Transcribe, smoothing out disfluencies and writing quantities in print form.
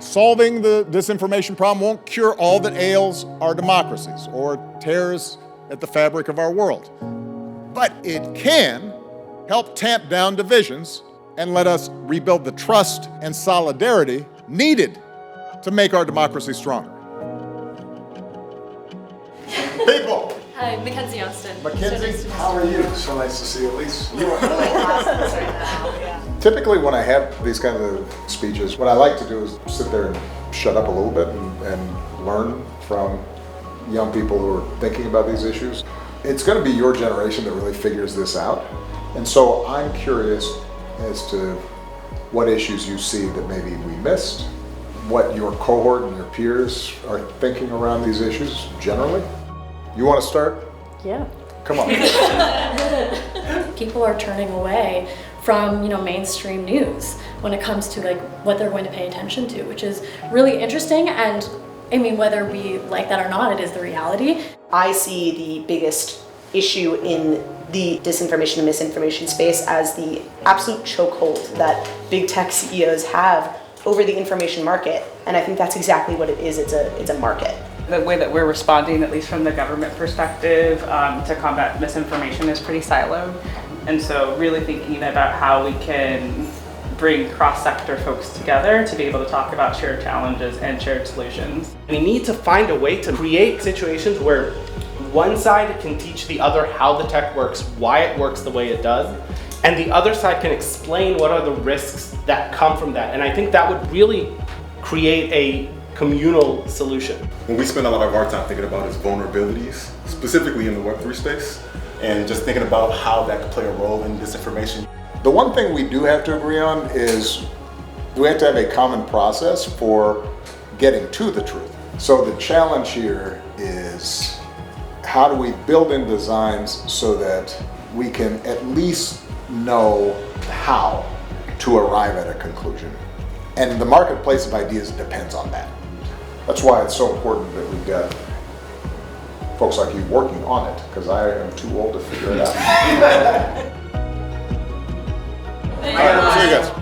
Solving the disinformation problem won't cure all that ails our democracies or tears at the fabric of our world. But it can help tamp down divisions and let us rebuild the trust and solidarity needed to make our democracy stronger. People. Hi, Mackenzie Austin. Mackenzie, how are you? So nice to see you, Elise. You are really awesome right now. Yeah. Typically when I have these kind of speeches, what I like to do is sit there and shut up a little bit and learn from young people who are thinking about these issues. It's going to be your generation that really figures this out. And so I'm curious as to what issues you see that maybe we missed, what your cohort and your peers are thinking around these issues generally. You want to start? Yeah. Come on. People are turning away from, mainstream news when it comes to what they're going to pay attention to, which is really interesting. And I mean, whether we like that or not, it is the reality. I see the biggest issue in the disinformation and misinformation space as the absolute chokehold that big tech CEOs have over the information market. And I think that's exactly what it is. It's a market. The way that we're responding, at least from the government perspective, to combat misinformation is pretty siloed. And so really thinking about how we can bring cross-sector folks together to be able to talk about shared challenges and shared solutions. We need to find a way to create situations where one side can teach the other how the tech works, why it works the way it does, and the other side can explain what are the risks that come from that. And I think that would really create a communal solution. What we spend a lot of our time thinking about is vulnerabilities, specifically in the Web3 space, and just thinking about how that could play a role in disinformation. The one thing we do have to agree on is we have to have a common process for getting to the truth. So the challenge here is how do we build in designs so that we can at least know how to arrive at a conclusion. And the marketplace of ideas depends on that. That's why it's so important that we've got folks like you working on it, because I am too old to figure it out. All right, see you guys.